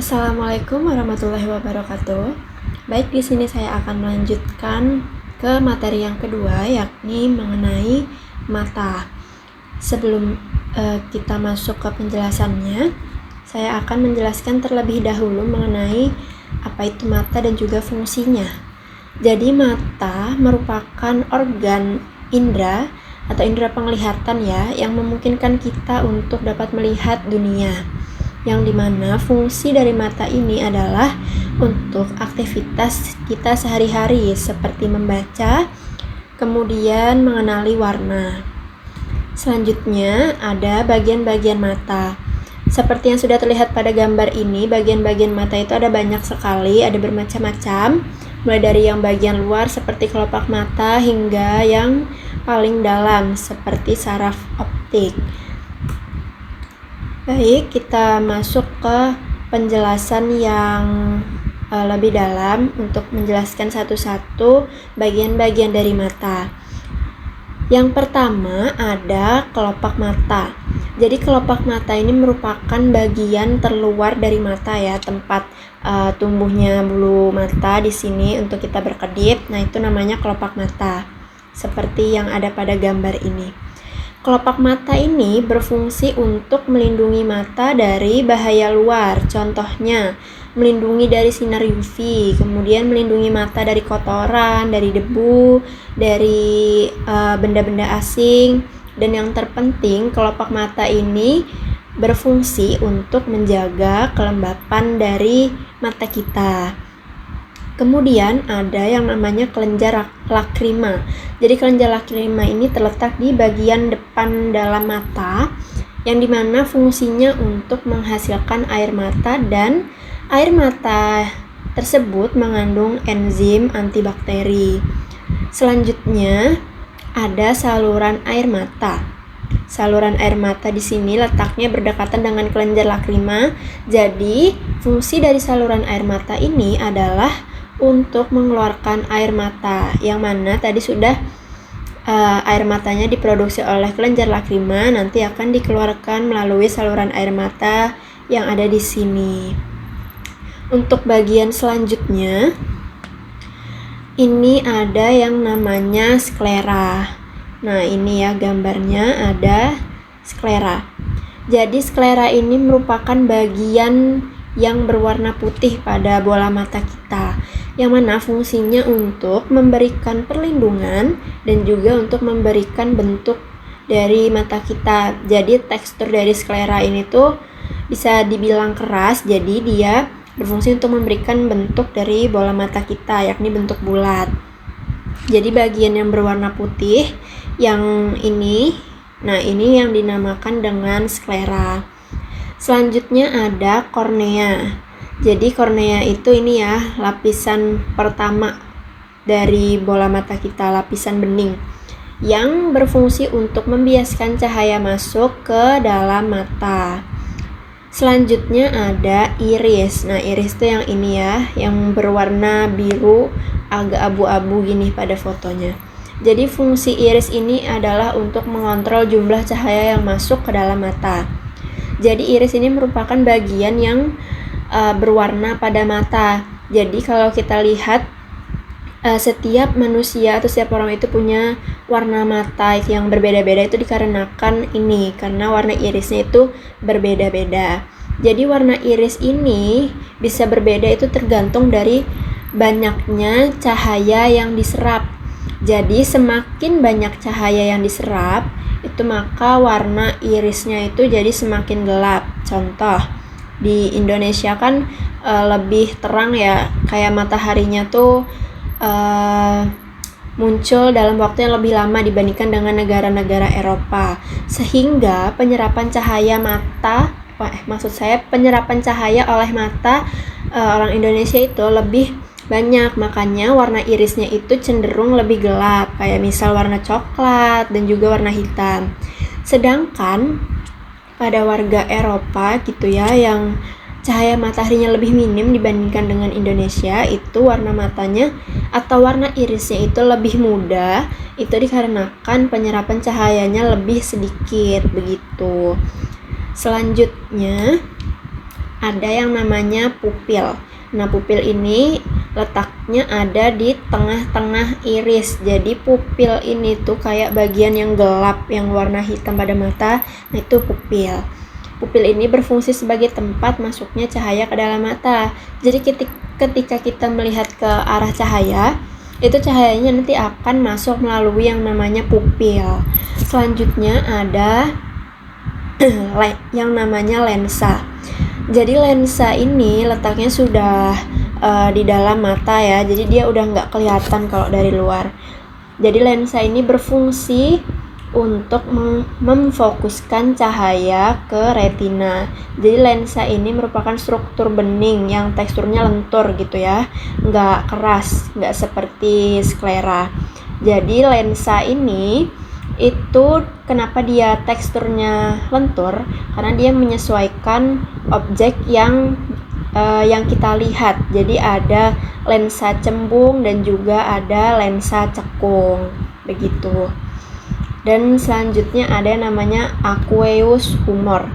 Assalamualaikum warahmatullahi wabarakatuh. Baik, di sini saya akan melanjutkan ke materi yang kedua, yakni mengenai mata. Sebelum kita masuk ke penjelasannya, saya akan menjelaskan terlebih dahulu mengenai apa itu mata dan juga fungsinya. Jadi mata merupakan organ indera atau indera penglihatan yang memungkinkan kita untuk dapat melihat dunia, yang dimana fungsi dari mata ini adalah untuk aktivitas kita sehari-hari seperti membaca, kemudian mengenali warna. Selanjutnya ada bagian-bagian mata. Seperti yang sudah terlihat pada gambar ini, bagian-bagian mata itu ada banyak sekali, ada bermacam-macam, mulai dari yang bagian luar seperti kelopak mata hingga yang paling dalam seperti saraf optik. Baik, kita masuk ke penjelasan yang lebih dalam untuk menjelaskan satu-satu bagian-bagian dari mata. Yang pertama ada kelopak mata. Jadi kelopak mata ini merupakan bagian terluar dari mata tempat tumbuhnya bulu mata di sini untuk kita berkedip. Nah, itu namanya kelopak mata. Seperti yang ada pada gambar ini. Kelopak mata ini berfungsi untuk melindungi mata dari bahaya luar. Contohnya, melindungi dari sinar UV, kemudian melindungi mata dari kotoran, dari debu, dari benda-benda asing. Dan yang terpenting, kelopak mata ini berfungsi untuk menjaga kelembapan dari mata kita. Kemudian ada yang namanya kelenjar lakrima. Jadi kelenjar lakrima ini terletak di bagian depan dalam mata, yang dimana fungsinya untuk menghasilkan air mata, dan air mata tersebut mengandung enzim antibakteri. Selanjutnya ada saluran air mata. Saluran air mata di sini letaknya berdekatan dengan kelenjar lakrima. Jadi fungsi dari saluran air mata ini adalah untuk mengeluarkan air mata, yang mana tadi sudah air matanya diproduksi oleh kelenjar lakrima, nanti akan dikeluarkan melalui saluran air mata yang ada di sini. Untuk bagian selanjutnya, ini ada yang namanya sklera. Nah, ini gambarnya ada sklera. Jadi sklera ini merupakan bagian yang berwarna putih pada bola mata kita, yang mana fungsinya untuk memberikan perlindungan dan juga untuk memberikan bentuk dari mata kita. Jadi tekstur dari sklera ini tuh bisa dibilang keras, jadi dia berfungsi untuk memberikan bentuk dari bola mata kita, yakni bentuk bulat. Jadi bagian yang berwarna putih yang ini, nah ini yang dinamakan dengan sklera. Selanjutnya ada kornea. Jadi kornea itu ini lapisan pertama dari bola mata kita, lapisan bening, yang berfungsi untuk membiaskan cahaya masuk ke dalam mata. Selanjutnya ada iris. Nah, iris itu yang ini yang berwarna biru agak abu-abu gini pada fotonya. Jadi fungsi iris ini adalah untuk mengontrol jumlah cahaya yang masuk ke dalam mata. Jadi iris ini merupakan bagian yang berwarna pada mata. Jadi kalau kita lihat setiap manusia atau setiap orang itu punya warna mata yang berbeda-beda, itu dikarenakan ini, karena warna irisnya itu berbeda-beda. Jadi warna iris ini bisa berbeda, itu tergantung dari banyaknya cahaya yang diserap. Jadi semakin banyak cahaya yang diserap, itu maka warna irisnya itu jadi semakin gelap. Contoh, di Indonesia kan lebih terang kayak mataharinya tuh muncul dalam waktu yang lebih lama dibandingkan dengan negara-negara Eropa, sehingga penyerapan cahaya oleh mata orang Indonesia itu lebih banyak, makanya warna irisnya itu cenderung lebih gelap, kayak misal warna coklat dan juga warna hitam. Sedangkan pada warga Eropa gitu yang cahaya mataharinya lebih minim dibandingkan dengan Indonesia, itu warna matanya atau warna irisnya itu lebih muda, itu dikarenakan penyerapan cahayanya lebih sedikit begitu. Selanjutnya ada yang namanya pupil. Nah, pupil ini letaknya ada di tengah-tengah iris. Jadi pupil ini tuh kayak bagian yang gelap yang warna hitam pada mata. Nah, itu pupil. Pupil ini berfungsi sebagai tempat masuknya cahaya ke dalam mata. Jadi ketika kita melihat ke arah cahaya, itu cahayanya nanti akan masuk melalui yang namanya pupil. Selanjutnya ada yang namanya lensa. Jadi lensa ini letaknya sudah di dalam mata ya, jadi dia udah nggak kelihatan kalau dari luar. Jadi lensa ini berfungsi untuk memfokuskan cahaya ke retina. Jadi lensa ini merupakan struktur bening yang teksturnya lentur gitu ya, nggak keras, nggak seperti sklera. Jadi lensa ini itu kenapa dia teksturnya lentur, karena dia menyesuaikan objek yang kita lihat. Jadi ada lensa cembung dan juga ada lensa cekung begitu. Dan selanjutnya ada yang namanya aqueous humor.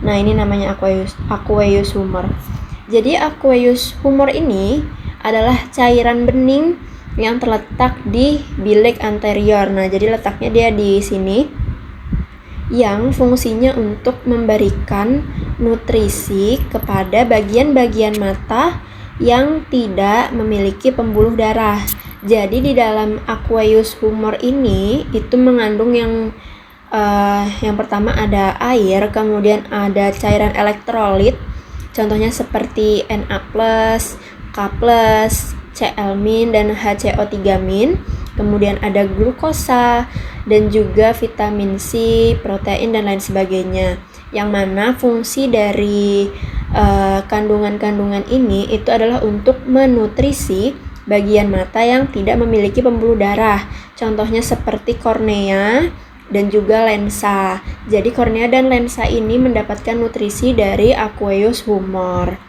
Nah, ini namanya aqueous humor. Jadi aqueous humor ini adalah cairan bening yang terletak di bilik anterior. Nah, jadi letaknya dia di sini, yang fungsinya untuk memberikan nutrisi kepada bagian-bagian mata yang tidak memiliki pembuluh darah. Jadi di dalam aqueous humor ini itu mengandung yang pertama ada air, kemudian ada cairan elektrolit, contohnya seperti Na+, K+, Cl- dan HCO3-. Kemudian ada glukosa dan juga vitamin C, protein dan lain sebagainya. Yang mana fungsi dari kandungan-kandungan ini itu adalah untuk menutrisi bagian mata yang tidak memiliki pembuluh darah. Contohnya seperti kornea dan juga lensa. Jadi kornea dan lensa ini mendapatkan nutrisi dari aqueous humor.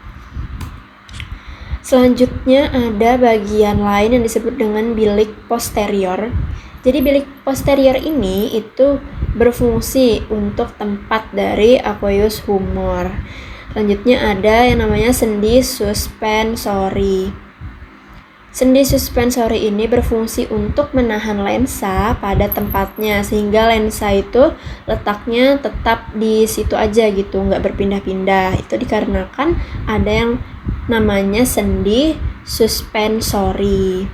Selanjutnya ada bagian lain yang disebut dengan bilik posterior. Jadi bilik posterior ini itu berfungsi untuk tempat dari aqueous humor. Selanjutnya ada yang namanya sendi suspensori. Sendi suspensori ini berfungsi untuk menahan lensa pada tempatnya, sehingga lensa itu letaknya tetap di situ aja gitu, nggak berpindah-pindah. Itu dikarenakan ada yang namanya sendi suspensori.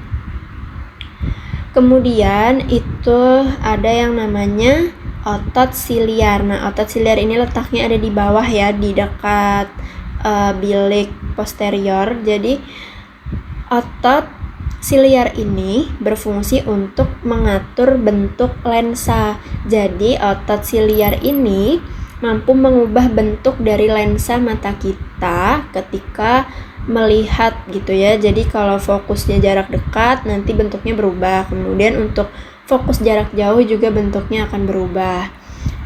Kemudian itu ada yang namanya otot siliar. Nah, otot siliar ini letaknya ada di bawah ya, di dekat bilik posterior. Jadi otot siliar ini berfungsi untuk mengatur bentuk lensa. Jadi otot siliar ini mampu mengubah bentuk dari lensa mata kita ketika melihat gitu ya. Jadi kalau fokusnya jarak dekat nanti bentuknya berubah. Kemudian untuk fokus jarak jauh juga bentuknya akan berubah.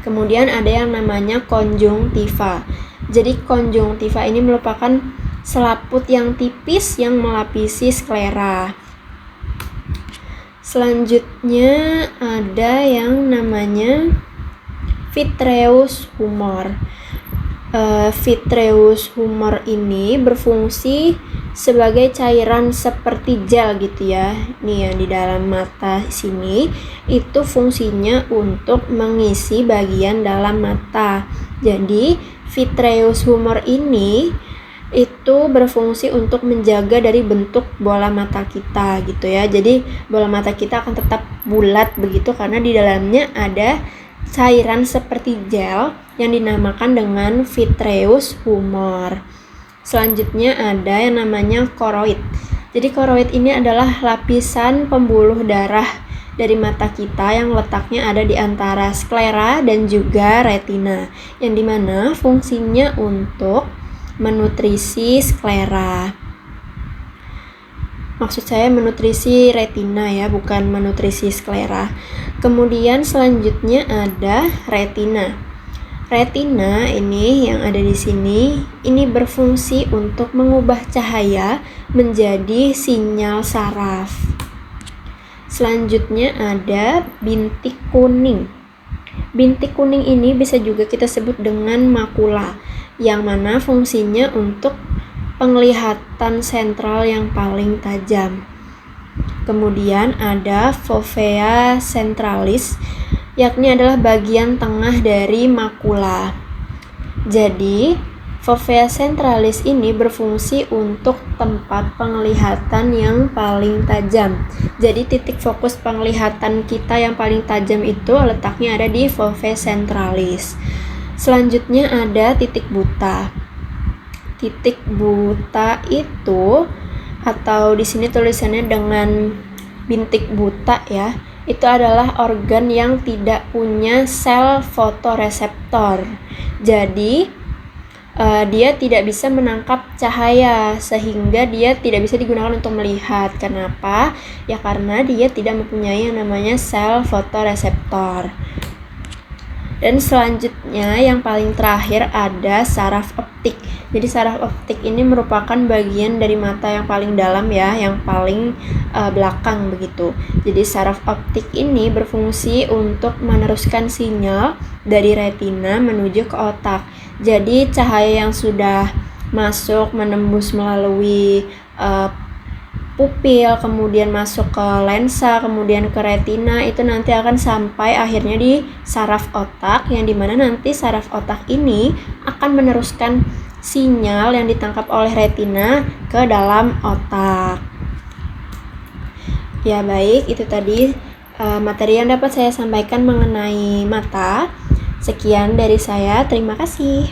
Kemudian ada yang namanya konjungtiva. Jadi konjungtiva ini merupakan selaput yang tipis yang melapisi sklera. Selanjutnya ada yang namanya vitreous humor. Vitreous humor ini berfungsi sebagai cairan seperti gel gitu ya. Nih yang di dalam mata sini itu fungsinya untuk mengisi bagian dalam mata. Jadi vitreous humor ini itu berfungsi untuk menjaga dari bentuk bola mata kita gitu ya. Jadi bola mata kita akan tetap bulat begitu karena di dalamnya ada cairan seperti gel yang dinamakan dengan vitreous humor. Selanjutnya ada yang namanya koroid. Jadi koroid ini adalah lapisan pembuluh darah dari mata kita yang letaknya ada di antara sklera dan juga retina, yang dimana fungsinya untuk menutrisi sklera. Maksud saya menutrisi retina ya, bukan menutrisi sklera. Kemudian selanjutnya ada retina. Retina ini yang ada di sini, ini berfungsi untuk mengubah cahaya menjadi sinyal saraf. Selanjutnya ada bintik kuning. Bintik kuning ini bisa juga kita sebut dengan makula. yang mana fungsinya untuk penglihatan sentral yang paling tajam. Kemudian ada fovea centralis, yakni adalah bagian tengah dari makula. Jadi, fovea centralis ini berfungsi untuk tempat penglihatan yang paling tajam. Jadi, titik fokus penglihatan kita yang paling tajam itu letaknya ada di fovea centralis. Selanjutnya ada titik buta. Titik buta itu, atau di sini tulisannya dengan bintik buta ya, itu adalah organ yang tidak punya sel fotoreseptor. Jadi dia tidak bisa menangkap cahaya sehingga dia tidak bisa digunakan untuk melihat. Kenapa? Ya karena dia tidak mempunyai yang namanya sel fotoreseptor. Dan selanjutnya yang paling terakhir ada saraf optik. Jadi saraf optik ini merupakan bagian dari mata yang paling dalam ya, yang paling belakang begitu. Jadi saraf optik ini berfungsi untuk meneruskan sinyal dari retina menuju ke otak. Jadi cahaya yang sudah masuk menembus melalui pupil, kemudian masuk ke lensa, kemudian ke retina, itu nanti akan sampai akhirnya di saraf otak, yang dimana nanti saraf otak ini akan meneruskan sinyal yang ditangkap oleh retina ke dalam otak. Ya baik, itu tadi materi yang dapat saya sampaikan mengenai mata. Sekian dari saya, terima kasih.